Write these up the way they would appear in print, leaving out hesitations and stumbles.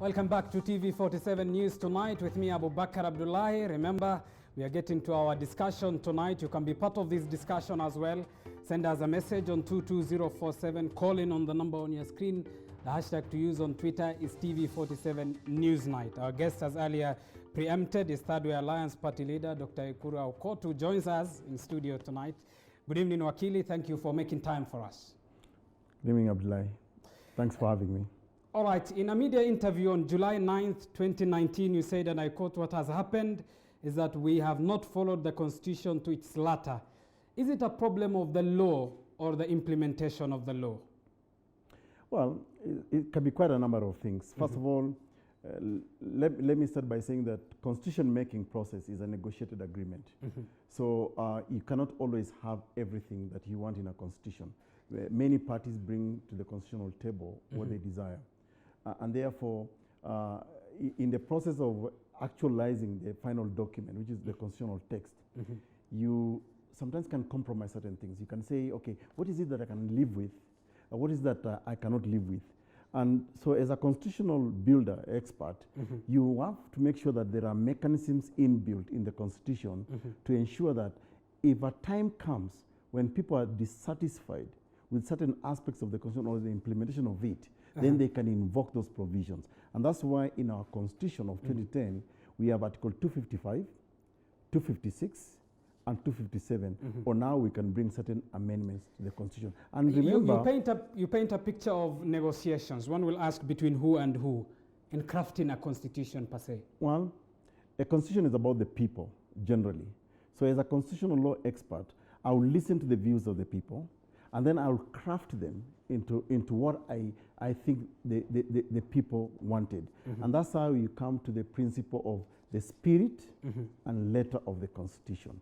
Welcome back to TV47 News Tonight with me, Abu Bakar Abdullahi. Remember, we are getting to our discussion tonight. You can be part of this discussion as well. Send us a message on 22047. Call in on the number on your screen. The hashtag to use on Twitter is TV47 Newsnight. Our guest, as earlier preempted, is Thirdway Alliance Party Leader, Dr. Ekuru Aukot, who joins us in studio tonight. Good evening, Wakili. Thank you for making time for us. Good evening, Abdullahi. Thanks for having me. All right. In a media interview on July 9th, 2019, you said, and I quote, "What has happened is that we have not followed the Constitution to its letter." Is it a problem of the law or the implementation of the law? Well, it can be quite a number of things. First of all, let me start by saying that constitution-making process is a negotiated agreement. So you cannot always have everything that you want in a constitution. Many parties bring to the constitutional table what they desire. And therefore, in the process of actualizing the final document, which is the constitutional text, you sometimes can compromise certain things. You can say, okay, what is it that I can live with? What is that I cannot live with? And so as a constitutional builder, expert, you have to make sure that there are mechanisms inbuilt in the Constitution to ensure that if a time comes when people are dissatisfied with certain aspects of the Constitution or the implementation of it, then they can invoke those provisions. And that's why in our Constitution of 2010, we have Article 255, 256, and 257, or now we can bring certain amendments to the Constitution. And remember, you paint a picture of negotiations. One will ask between who and who in crafting a constitution per se. Well, a constitution is about the people generally. So as a constitutional law expert, I will listen to the views of the people, and then I will craft them into what I think the people wanted. And that's how you come to the principle of the spirit and letter of the Constitution.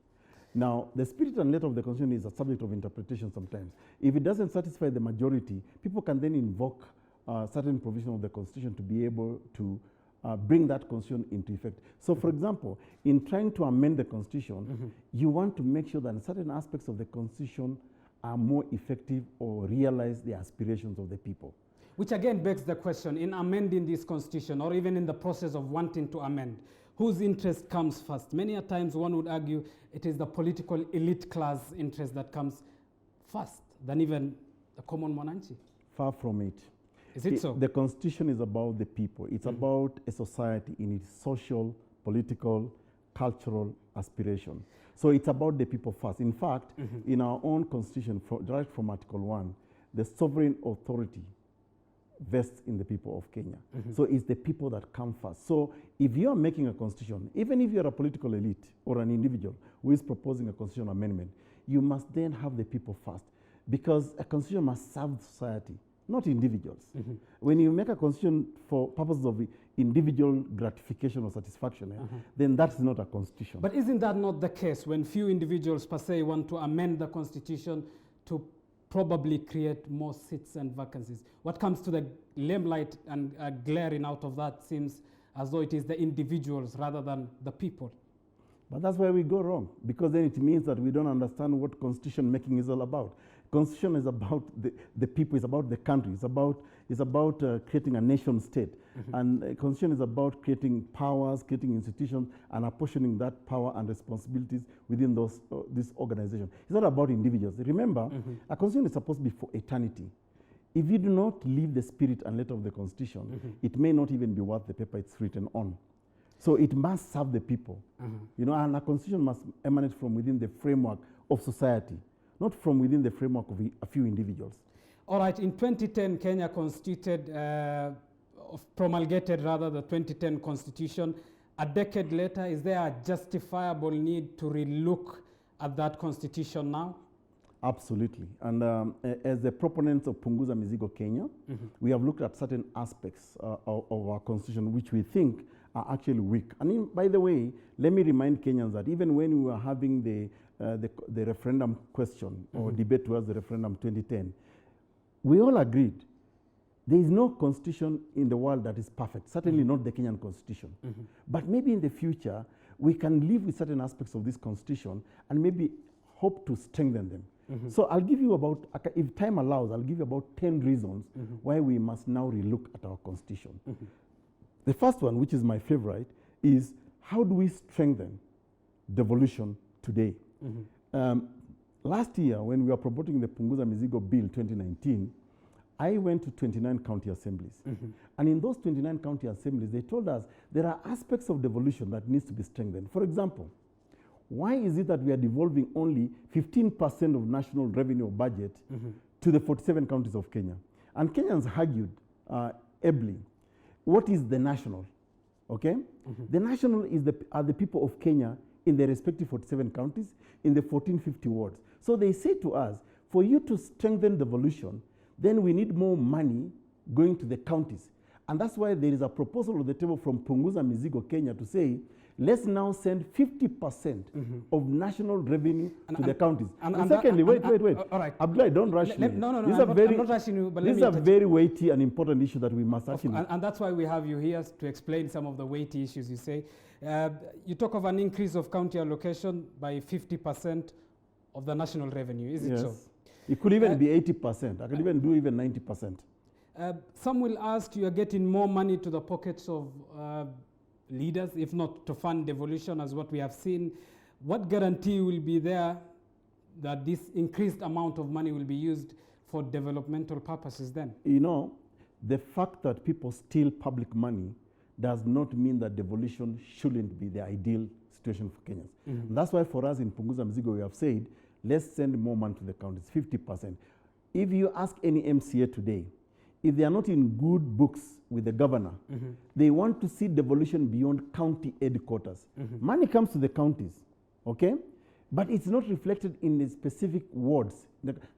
Now, the spirit and letter of the Constitution is a subject of interpretation sometimes. If it doesn't satisfy the majority, people can then invoke certain provision of the Constitution to be able to bring that Constitution into effect. So, for example, in trying to amend the Constitution, you want to make sure that certain aspects of the Constitution are more effective or realize the aspirations of the people. Which again begs the question, in amending this Constitution, or even in the process of wanting to amend, whose interest comes first? Many a times one would argue it is the political elite class interest that comes first than even the common Mwananchi. Far from it. Is it so? The Constitution is about the people. It's about a society in its social, political, cultural aspiration. So it's about the people first. In fact, in our own Constitution, right from Article 1, the sovereign authority vests in the people of Kenya. So it's the people that come first. So if you're making a constitution, even if you're a political elite or an individual who is proposing a constitutional amendment, you must then have the people first, because a constitution must serve society, not individuals. When you make a constitution for purposes of individual gratification or satisfaction, then that's not a constitution. But isn't that not the case when few individuals per se want to amend the Constitution to probably create more seats and vacancies? What comes to the limelight and glaring out of that seems as though it is the individuals rather than the people. But that's where we go wrong, because then it means that we don't understand what constitution making is all about. Constitution is about the people, it's about the country, it's about creating a nation state. And constitution is about creating powers, creating institutions, and apportioning that power and responsibilities within this organization. It's not about individuals. Remember, a constitution is supposed to be for eternity. If you do not leave the spirit and letter of the Constitution, it may not even be worth the paper it's written on. So it must serve the people. You know, and a constitution must emanate from within the framework of society, not from within the framework of a few individuals. All right, in 2010, Kenya promulgated rather the 2010 Constitution. A decade later, is there a justifiable need to relook at that Constitution now? Absolutely. And as the proponents of Punguza Mizigo Kenya, we have looked at certain aspects of our Constitution which we think are actually weak. And by the way, let me remind Kenyans that even when we were having the referendum question or debate towards the referendum 2010, we all agreed there is no constitution in the world that is perfect, certainly not the Kenyan constitution. But maybe in the future, we can live with certain aspects of this constitution and maybe hope to strengthen them. So I'll give you about, if time allows, I'll give you about 10 reasons why we must now relook at our constitution. The first one, which is my favorite, is how do we strengthen devolution today? Last year, when we were promoting the Punguza Mizigo Bill 2019, I went to 29 county assemblies. And in those 29 county assemblies, they told us there are aspects of devolution that needs to be strengthened. For example, why is it that we are devolving only 15% of national revenue budget to the 47 counties of Kenya? And Kenyans argued ably, what is the national? Okay? The national is are the people of Kenya in the respective 47 counties, in the 1450 wards. So they say to us, for you to strengthen devolution, then we need more money going to the counties. And that's why there is a proposal on the table from Punguza Mizigo Kenya to say, let's now send 50% of national revenue to the counties. And secondly, wait. All right. Abdullah, don't rush me. No, I'm not rushing you, but this is a very weighty and important issue that we must actually... And that's why we have you here to explain some of the weighty issues you say. You talk of an increase of county allocation by 50% of the national revenue, is it so? It could even be 80%. I could even do even 90%. Some will ask, you are getting more money to the pockets of leaders, if not to fund devolution, as what we have seen. What guarantee will be there that this increased amount of money will be used for developmental purposes then? You know, the fact that people steal public money does not mean that devolution shouldn't be the ideal situation for Kenyans. That's why for us in Punguza Mizigo, we have said, let's send more money to the counties, 50%. If you ask any MCA today, if they are not in good books with the governor, they want to see devolution beyond county headquarters. Money comes to the counties, okay? But it's not reflected in the specific wards.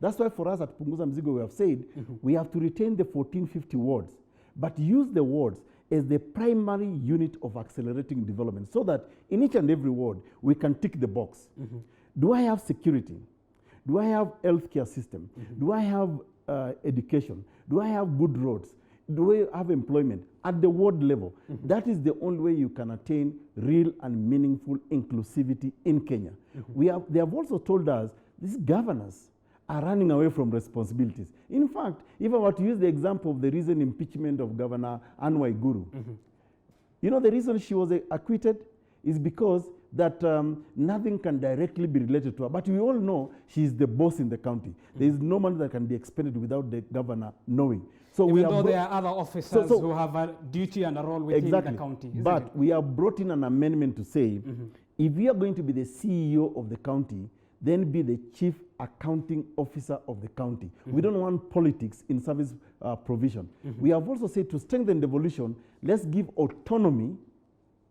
That's why for us at Punguza Mizigo, we have said, we have to retain the 1450 wards, but use the wards as the primary unit of accelerating development so that in each and every ward, we can tick the box. Do I have security? Do I have healthcare system? Do I have education? Do I have good roads? Do I have employment at the ward level? That is the only way you can attain real and meaningful inclusivity in Kenya. They have also told us these governors are running away from responsibilities. In fact, if I were to use the example of the recent impeachment of Governor Ekuru, you know the reason she was acquitted is because that nothing can directly be related to her. But we all know she is the boss in the county. There is no money that can be expended without the governor knowing. So even though there are other officers who have a duty and a role within the county. But we have brought in an amendment to say, if you are going to be the CEO of the county, then be the chief accounting officer of the county. We don't want politics in service provision. We have also said to strengthen devolution, let's give autonomy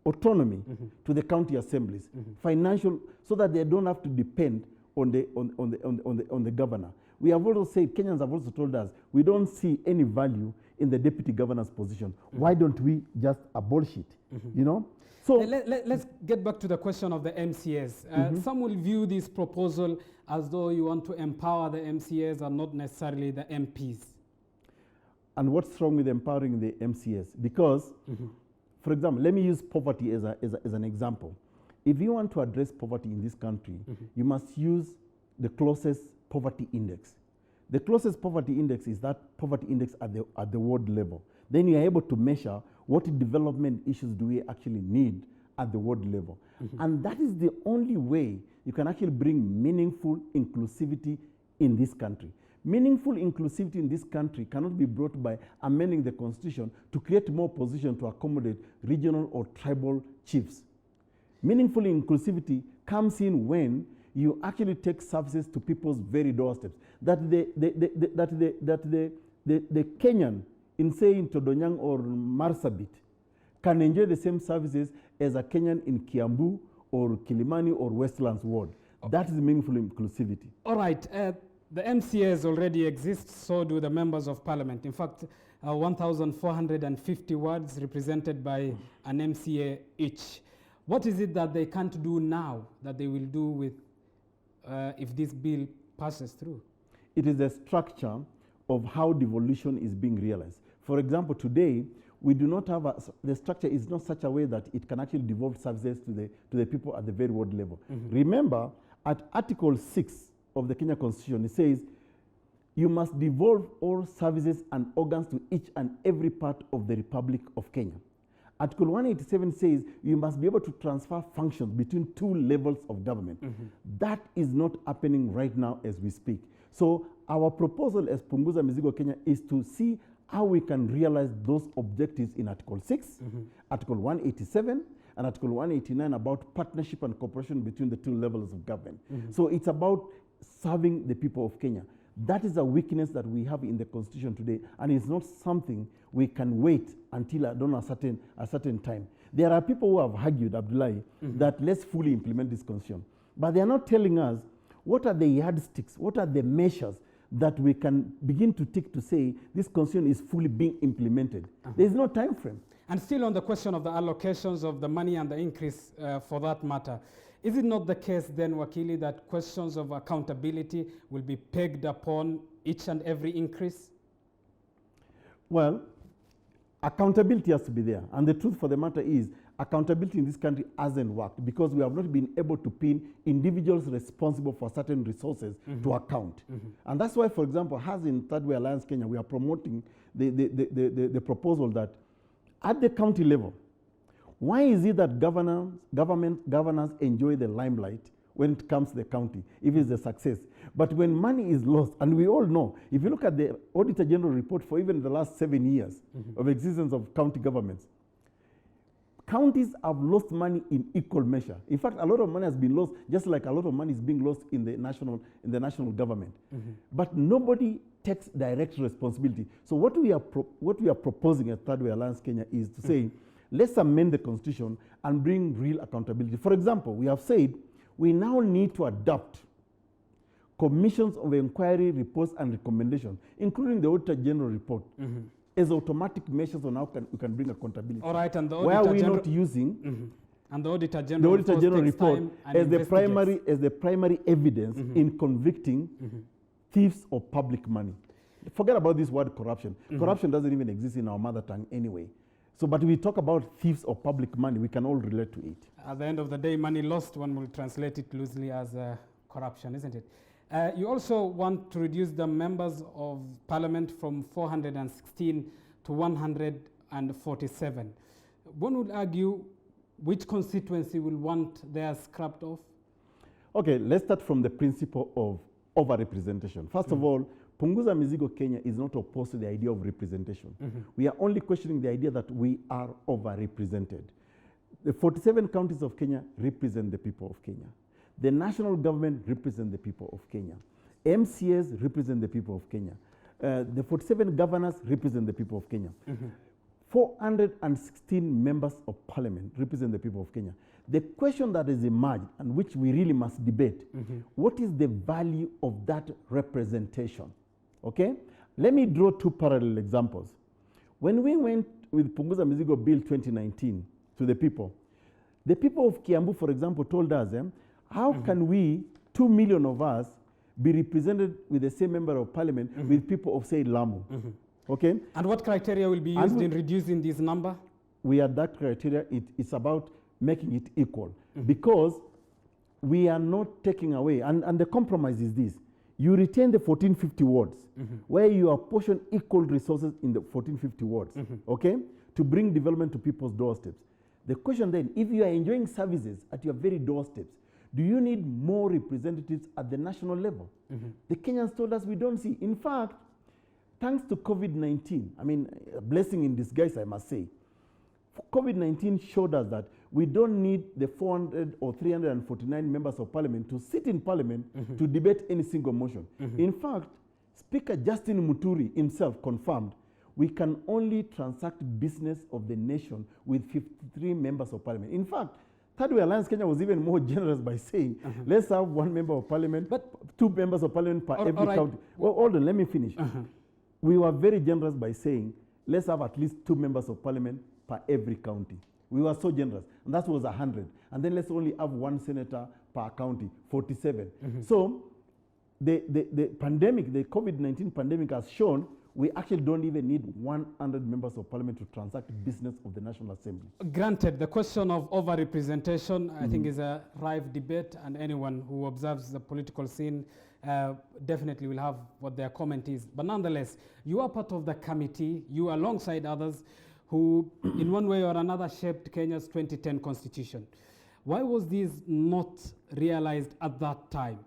to the county assemblies, financial, so that they don't have to depend on the governor. We have also said, Kenyans have also told us, we don't see any value in the deputy governor's position. Why don't we just abolish it? You know? So let's get back to the question of the MCAs. Some will view this proposal as though you want to empower the MCAs and not necessarily the MPs. And what's wrong with empowering the MCAs? Because, for example, let me use poverty as an example. If you want to address poverty in this country, you must use the closest poverty index. The closest poverty index is that poverty index at the ward level. Then you are able to measure what development issues do we actually need at the ward level. And that is the only way you can actually bring meaningful inclusivity in this country. Meaningful inclusivity in this country cannot be brought by amending the constitution to create more positions to accommodate regional or tribal chiefs. Meaningful inclusivity comes in when you actually take services to people's very doorsteps. That the Kenyan in, say, in Todonyang or Marsabit can enjoy the same services as a Kenyan in Kiambu or Kilimani or Westlands Ward. That is meaningful inclusivity. All right. The MCAs already exist, so do the members of parliament. In fact, 1,450 wards represented by an MCA each. What is it that they can't do now that they will do with if this bill passes through? It is the structure of how devolution is being realized. For example, today, we do not have the structure is not such a way that it can actually devolve services to the people at the very ward level. Remember, at Article 6 of the Kenya Constitution, it says, you must devolve all services and organs to each and every part of the Republic of Kenya. Article 187 says you must be able to transfer functions between two levels of government. That is not happening right now as we speak. So our proposal as Punguza Mizigo Kenya is to see how we can realize those objectives in Article 6, Article 187, and Article 189 about partnership and cooperation between the two levels of government. So it's about serving the people of Kenya. That is a weakness that we have in the Constitution today, and it's not something we can wait until a certain time. There are people who have argued, Abdullahi, that let's fully implement this Constitution. But they are not telling us what are the yardsticks, what are the measures that we can begin to take to say this Constitution is fully being implemented. There is no time frame. And still on the question of the allocations of the money and the increase for that matter, is it not the case then, Wakili, that questions of accountability will be pegged upon each and every increase? Well, accountability has to be there. And the truth for the matter is, accountability in this country hasn't worked because we have not been able to pin individuals responsible for certain resources to account. And that's why, for example, as in Thirdway Alliance Kenya, we are promoting the proposal that at the county level, why is it that governors enjoy the limelight when it comes to the county, if it's a success? But when money is lost, and we all know, if you look at the Auditor General report for even the last 7 years of existence of county governments, counties have lost money in equal measure. In fact, a lot of money has been lost, just like a lot of money is being lost in the national government. But nobody takes direct responsibility. So what we are proposing at Thirdway Alliance Kenya is to say, let's amend the Constitution and bring real accountability. For example, we have said we now need to adopt commissions of inquiry reports and recommendations, including the Auditor General report, as automatic measures on how we can bring accountability. All right, and the Why are we not using and the Auditor General report as the primary evidence in convicting thieves of public money? Forget about this word corruption. Corruption doesn't even exist in our mother tongue anyway. So, but we talk about thieves of public money, we can all relate to it. At the end of the day, money lost, one will translate it loosely as corruption, isn't it? You also want to reduce the members of parliament from 416 to 147. One would argue which constituency will want theirs scrapped off? Okay, let's start from the principle of overrepresentation. First of all, Punguza Mizigo Kenya is not opposed to the idea of representation. We are only questioning the idea that we are overrepresented. The 47 counties of Kenya represent the people of Kenya. The national government represents the people of Kenya. MCAs represent the people of Kenya. The 47 governors represent the people of Kenya. 416 members of parliament represent the people of Kenya. The question that has emerged and which we really must debate, what is the value of that representation? Okay? Let me draw two parallel examples. When we went with Punguza Mizigo Bill 2019 to the people of Kiambu, for example, told us, how can we, 2 million of us, be represented with the same member of parliament with people of, say, Lamu? Okay? And what criteria will be used in reducing this number? We are that criteria. It's about making it equal. Because we are not taking away, and the compromise is this. You retain the 1450 wards, where you apportion equal resources in the 1450 wards, okay, to bring development to people's doorsteps. The question then, if you are enjoying services at your very doorsteps, do you need more representatives at the national level? The Kenyans told us we don't see. In fact, thanks to COVID-19, I mean, a blessing in disguise, I must say, COVID-19 showed us that we don't need the 400 or 349 members of parliament to sit in parliament to debate any single motion. In fact, Speaker Justin Muturi himself confirmed we can only transact business of the nation with 53 members of parliament. In fact, Thirdway Alliance Kenya was even more generous by saying, let's have 1 member of parliament, but 2 members of parliament per every county. Well, hold on, let me finish. We were very generous by saying, let's have at least 2 members of parliament per every county. We were so generous, and that was 100. And then let's only have 1 senator per county, 47. So the pandemic, the COVID-19 pandemic has shown we actually don't even need 100 members of parliament to transact business of the National Assembly. Granted, the question of overrepresentation, I think, is a rife debate, and anyone who observes the political scene definitely will have what their comment is. But nonetheless, you are part of the committee, you alongside others, who in one way or another shaped Kenya's 2010 constitution. Why was this not realized at that time?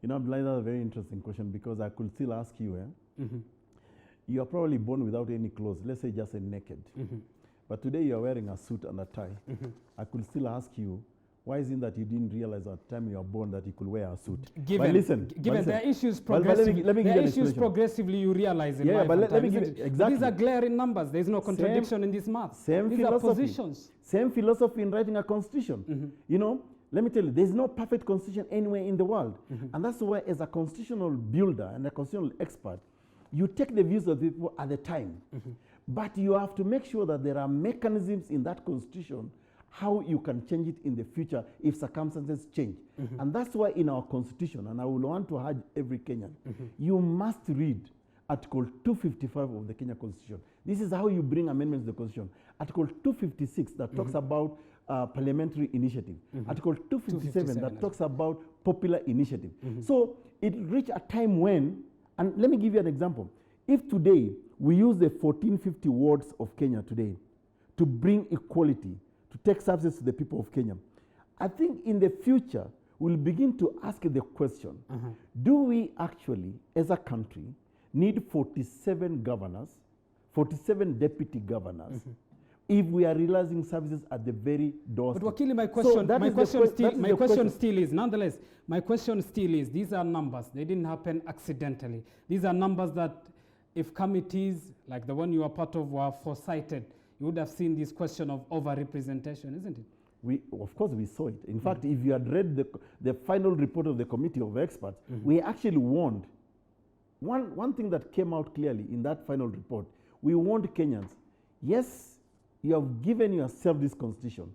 You know, Abdullahi, that's a very interesting question, because I could still ask you, you are probably born without any clothes, let's say just a naked. But today you are wearing a suit and a tie. I could still ask you, why isn't that you didn't realize at the time you were born that you could wear a suit? Given there are issues progressively, progressively you realize in life. Let me give exactly. These are glaring numbers. There is no contradiction in this math. These are positions. Same philosophy in writing a constitution. You know, let me tell you, there's no perfect constitution anywhere in the world. And that's why, as a constitutional builder and a constitutional expert, you take the views of the people at the time. But you have to make sure that there are mechanisms in that constitution how you can change it in the future if circumstances change. And that's why in our constitution, and I will want to urge every Kenyan, you must read Article 255 of the Kenya Constitution. This is how you bring amendments to the Constitution. Article 256 that talks about parliamentary initiative. Article 257 that talks about popular initiative. So it reached a time when, and let me give you an example. If today we use the 1450 wards of Kenya today to bring equality, to take services to the people of Kenya, I think in the future we'll begin to ask the question, do we actually, as a country, need 47 governors, 47 deputy governors, if we are realizing services at the very doorstep? But Wakili, my question still is, nonetheless, my question still is, these are numbers. They didn't happen accidentally. These are numbers that if committees like the one you are part of were foresighted, you would have seen this question of overrepresentation, isn't it? Of course, we saw it. In fact, if you had read the final report of the committee of experts, we actually warned. One thing that came out clearly in that final report, we warned Kenyans, yes, you have given yourself this constitution,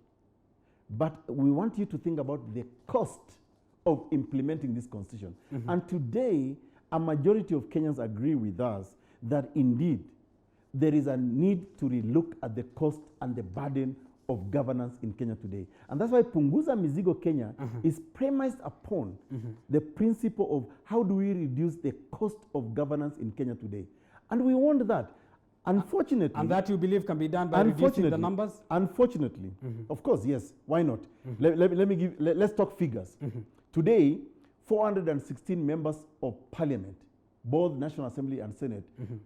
but we want you to think about the cost of implementing this constitution. And today, a majority of Kenyans agree with us that indeed, there is a need to relook at the cost and the burden of governance in Kenya today. And that's why Punguza Mizigo Kenya is premised upon the principle of how do we reduce the cost of governance in Kenya today. And we want that. Unfortunately. And that you believe can be done by reducing the numbers? Unfortunately. Of course, yes. Why not? Let's talk figures. Today, 416 members of parliament, both National Assembly and Senate,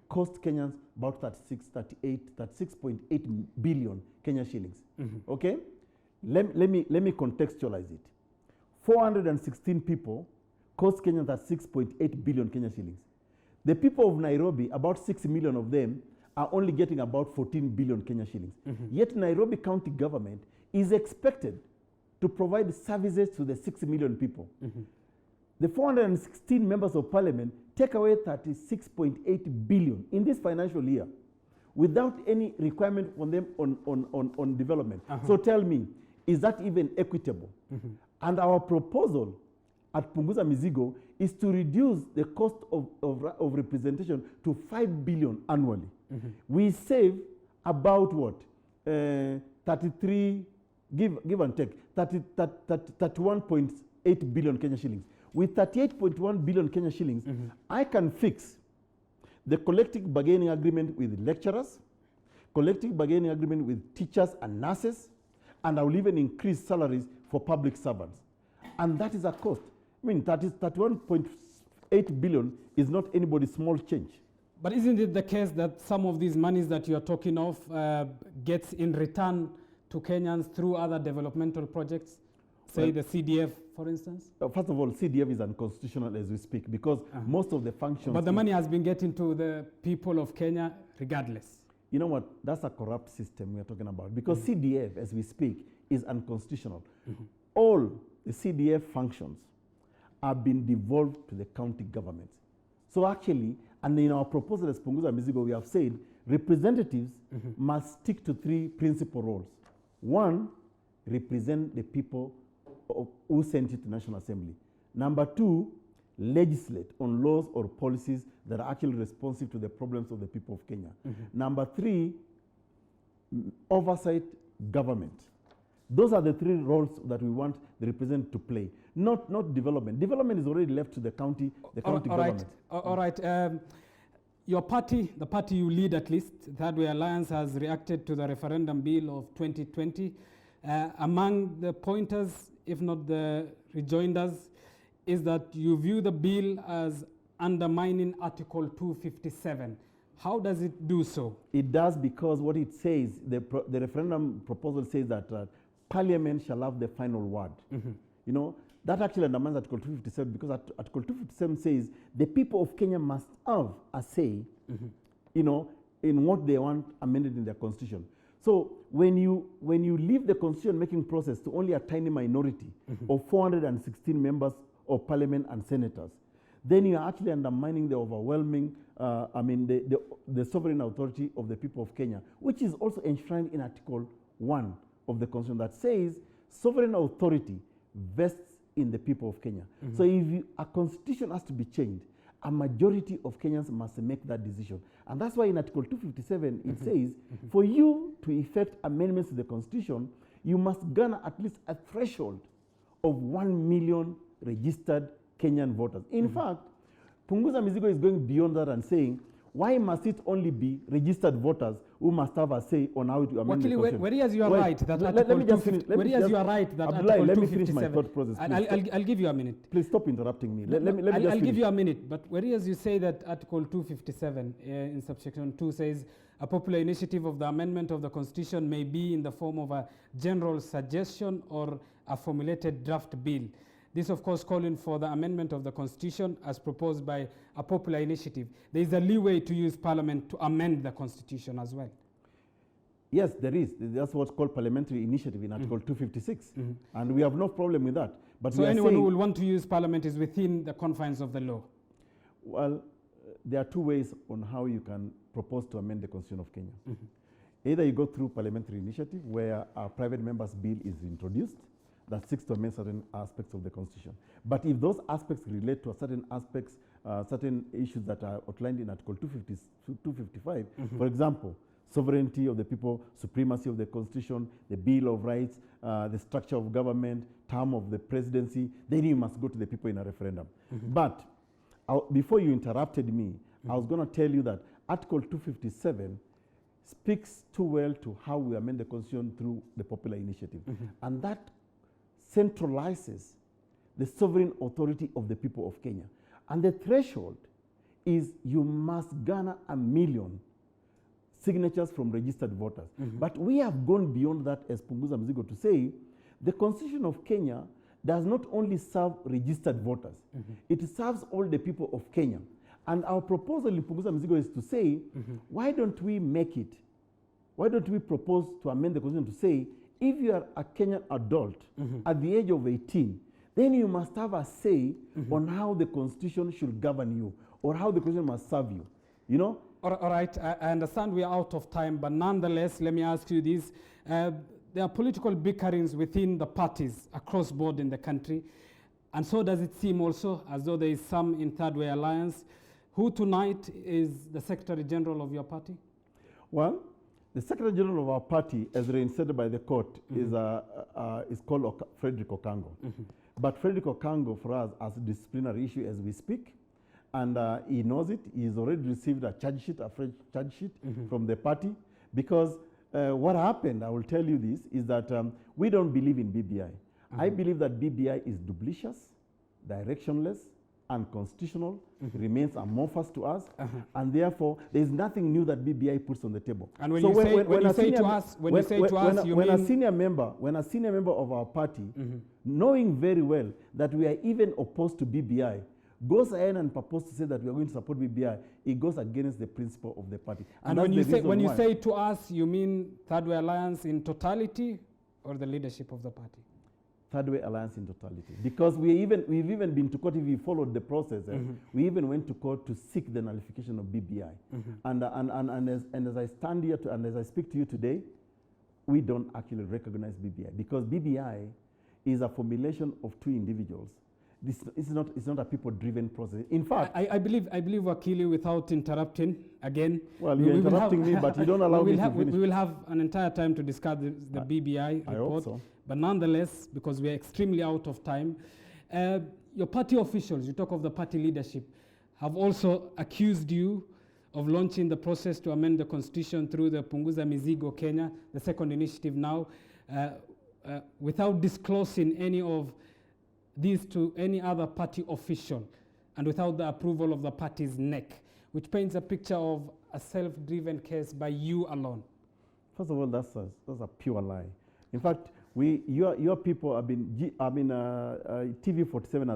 cost Kenyans about 36.8 billion Kenya shillings. Okay? Let me contextualize it. 416 people cost Kenyans 36.8 billion Kenya shillings. The people of Nairobi, about 6 million of them, are only getting about 14 billion Kenya shillings. Yet Nairobi County government is expected to provide services to the 6 million people. The 416 members of parliament take away 36.8 billion in this financial year without any requirement on them on development. So tell me, is that even equitable? And our proposal at Punguza Mizigo is to reduce the cost of representation to 5 billion annually. We save about what? 33, give and take, 31.8 billion Kenya shillings. With 38.1 billion Kenya shillings, I can fix the collective bargaining agreement with lecturers, collective bargaining agreement with teachers and nurses, and I will even increase salaries for public servants. And that is a cost. I mean, 31.8 billion is not anybody's small change. But isn't it the case that some of these monies that you are talking of gets in return to Kenyans through other developmental projects? Say the CDF, for instance? First of all, CDF is unconstitutional as we speak because most of the functions... But the money has been getting to the people of Kenya regardless. You know what? That's a corrupt system we are talking about because CDF, as we speak, is unconstitutional. All the CDF functions are being devolved to the county governments. So actually, and in our proposal as Punguza Mizigo, we have said representatives must stick to 3 principal roles. 1, represent the people who sent it to National Assembly. Number 2, legislate on laws or policies that are actually responsive to the problems of the people of Kenya. Number 3, oversight government. Those are the 3 roles that we want the representative to play, not development. Development is already left to the county government. All right. Your party, the party you lead at least, Thirdway Alliance, has reacted to the referendum bill of 2020. Among the pointers, if not the rejoinders, is that you view the bill as undermining Article 257. How does it do so? It does because what it says, the referendum proposal says that Parliament shall have the final word. You know, that actually undermines Article 257 because Article 257 says the people of Kenya must have a say, you know, in what they want amended in their constitution. So when you leave the constitution-making process to only a tiny minority of 416 members of Parliament and senators, then you are actually undermining the overwhelming, the sovereign authority of the people of Kenya, which is also enshrined in Article 1 of the Constitution that says sovereign authority vests in the people of Kenya. So if a constitution has to be changed, a majority of Kenyans must make that decision. And that's why in Article 257, it says, for you to effect amendments to the constitution, you must garner at least a threshold of 1 million registered Kenyan voters. In fact, Punguza Mizigo is going beyond that and saying, why must it only be registered voters who must have a say on how to amend the constitution? Whereas you are right that Article 257. Let me finish my thought process. I'll give you a minute. Please stop interrupting me. I'll give you a minute. But whereas you say that Article 257 in subsection 2 says a popular initiative of the amendment of the constitution may be in the form of a general suggestion or a formulated draft bill. This, of course, calling for the amendment of the Constitution as proposed by a popular initiative. There is a leeway to use Parliament to amend the Constitution as well. Yes, there is. That's what's called parliamentary initiative in Article 256. And we have no problem with that. But so anyone who will want to use Parliament is within the confines of the law? Well, there are two ways on how you can propose to amend the Constitution of Kenya. Either you go through parliamentary initiative where a private member's bill is introduced that seeks to amend certain aspects of the Constitution. But if those aspects relate to certain aspects, certain issues that are outlined in Article 255, for example, sovereignty of the people, supremacy of the Constitution, the Bill of Rights, the structure of government, term of the presidency, then you must go to the people in a referendum. But before you interrupted me, I was going to tell you that Article 257 speaks too well to how we amend the Constitution through the popular initiative. And that centralizes the sovereign authority of the people of Kenya. And the threshold is you must garner 1 million signatures from registered voters. But we have gone beyond that as Punguza Mzigo to say the Constitution of Kenya does not only serve registered voters, it serves all the people of Kenya. And our proposal in Punguza Mzigo is to say, why don't we make it, why don't we propose to amend the Constitution to say, if you are a Kenyan adult at the age of 18, then you must have a say on how the Constitution should govern you or how the Constitution must serve you. You know? All right, I understand we are out of time, but nonetheless, let me ask you this. There are political bickerings within the parties across board in the country, and so does it seem also as though there is some in Thirdway Alliance. Who tonight is the Secretary General of your party? Well, the Secretary General of our party, as reinstated by the court, is called Frederick Okango. But Frederick Okango, for us, has a disciplinary issue as we speak, and he knows it. He's already received a charge sheet, a fresh charge sheet from the party, because what happened, I will tell you this, is that we don't believe in BBI. I believe that BBI is duplicious, directionless, unconstitutional, remains amorphous to us, and therefore there is nothing new that BBI puts on the table. And when you say to us, when a senior member of our party, knowing very well that we are even opposed to BBI, goes ahead and proposes to say that we are going to support BBI, it goes against the principle of the party. And when you say to us, you mean Thirdway Alliance in totality or the leadership of the party? Thirdway Alliance in totality. Because we've even been to court, if we followed the process, we even went to court to seek the nullification of BBI. And as I stand here and as I speak to you today, we don't actually recognize BBI because BBI is a formulation of two individuals. It's not a people-driven process. In fact, I believe Wakili, without interrupting again. Well, you're interrupting me, but you don't allow me to finish. We will have an entire time to discuss the BBI report. I hope so. But nonetheless, because we are extremely out of time, your party officials, you talk of the party leadership, have also accused you of launching the process to amend the constitution through the Punguza Mizigo Kenya, the second initiative now, without disclosing any of these to any other party official and without the approval of the party's NEC, which paints a picture of a self-driven case by you alone. First of all, that's a pure lie. In fact, your people have been, TV47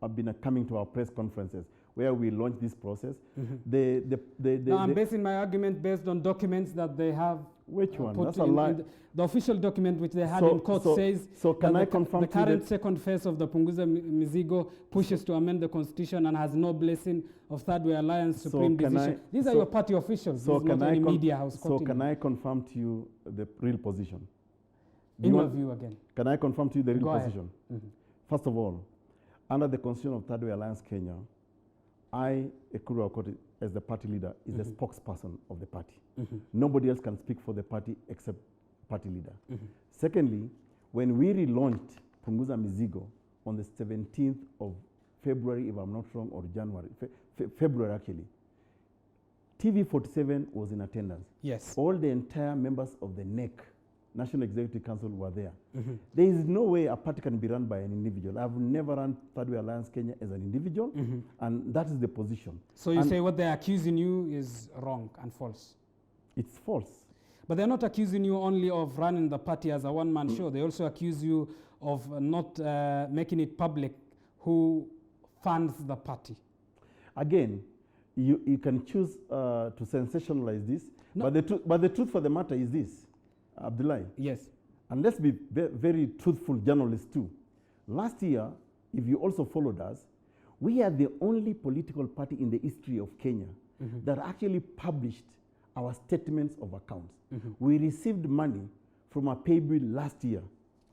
have been coming to our press conferences where we launch this process. Now I'm basing my argument based on documents that they have. Which one? That's a lie. The official document which they had in court says can I confirm the current second phase of the Punguza Mizigo pushes to amend the constitution and has no blessing of Thirdway Alliance Supreme Decision. These are your party officials. So this is not any media house. So can I confirm to you the real position? In your view again. Can I confirm to you the real Go position? First of all, under the constitution of Thirdway Alliance Kenya, I, Ekuru Aukot, as the party leader, is the spokesperson of the party. Nobody else can speak for the party except party leader. Secondly, when we relaunched Punguza Mizigo on the 17th of February, if I'm not wrong, or January, February actually, TV47 was in attendance. Yes. All the entire members of the NEC, National Executive Council, were there. There is no way a party can be run by an individual. I've never run Thirdway Alliance Kenya as an individual, and that is the position. So you say what they're accusing you is wrong and false? It's false. But they're not accusing you only of running the party as a one-man show. They also accuse you of not making it public who funds the party. Again, you can choose to sensationalize this, but the truth for the matter is this, Abdullahi. Yes. And let's be very truthful journalists too. Last year, if you also followed us, we are the only political party in the history of Kenya that actually published our statements of accounts. We received money from a pay bill last year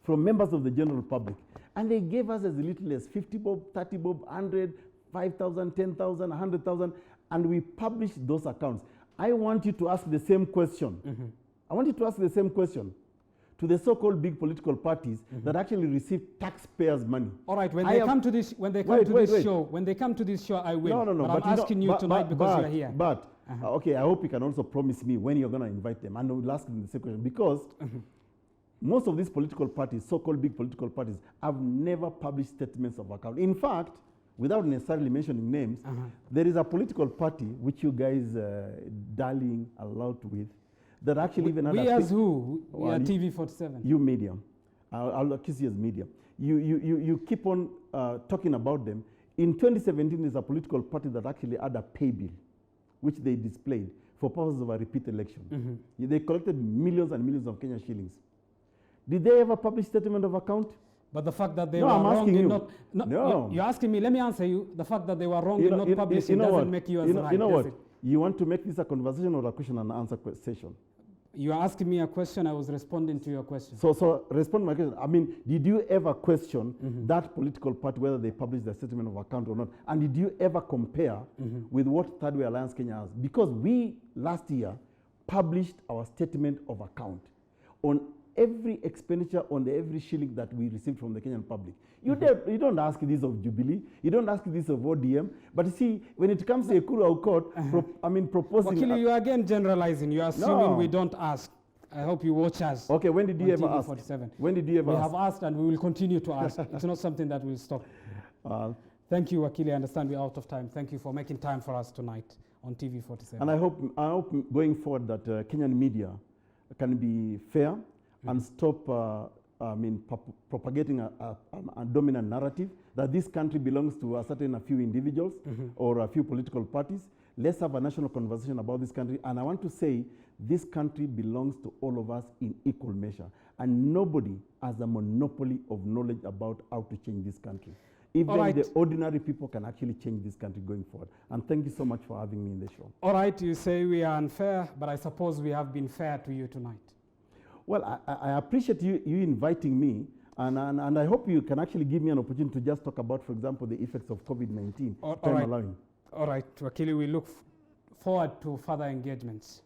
from members of the general public, and they gave us as little as 50 bob, 30 bob, 100, 5,000, 10,000, 100,000, and we published those accounts. I want you to ask the same question. I want you to ask the same question to the so-called big political parties that actually receive taxpayers' money. All right, when they come to this show, I will. No. But I'm asking you tonight because you're here. But okay, I hope you can also promise me when you're going to invite them, and I will ask them the same question, because most of these political parties, so-called big political parties, have never published statements of account. In fact, without necessarily mentioning names, there is a political party which you guys darling a lot with, that actually even we as who? We are TV47. You media. I'll accuse you as media. You keep on talking about them. In 2017, there's a political party that actually had a pay bill, which they displayed for purposes of a repeat election. They collected millions and millions of Kenyan shillings. Did they ever publish statement of account? But the fact that they were wrong in not... No. You're asking me, let me answer you. The fact that they were wrong in not publishing doesn't make you as right. You know what? You want to make this a conversation or a question and answer session? You are asking me a question, I was responding to your question. So respond to my question. I mean, did you ever question that political party, whether they published their statement of account or not? And did you ever compare with what Thirdway Alliance Kenya has? Because we, last year, published our statement of account on every expenditure, on every shilling that we received from the Kenyan public. You don't ask this of Jubilee, you don't ask this of ODM, but you see, when it comes to Ekuru Aukot, proposing... Wakili, you are again generalizing. You are assuming we don't ask. I hope you watch us. Okay, when did you ever ask? When did you ever ask? We have asked and we will continue to ask. It's not something that will stop. Thank you, Wakili. I understand we're out of time. Thank you for making time for us tonight on TV47. And I hope going forward that Kenyan media can be fair and stop propagating a dominant narrative that this country belongs to a few individuals or a few political parties. Let's have a national conversation about this country. And I want to say this country belongs to all of us in equal measure. And nobody has a monopoly of knowledge about how to change this country. Even the ordinary people can actually change this country going forward. And thank you so much for having me in the show. All right, you say we are unfair, but I suppose we have been fair to you tonight. Well, I appreciate you inviting me, and I hope you can actually give me an opportunity to just talk about, for example, the effects of COVID-19, time allowing. All right, Wakili, we look forward to further engagements.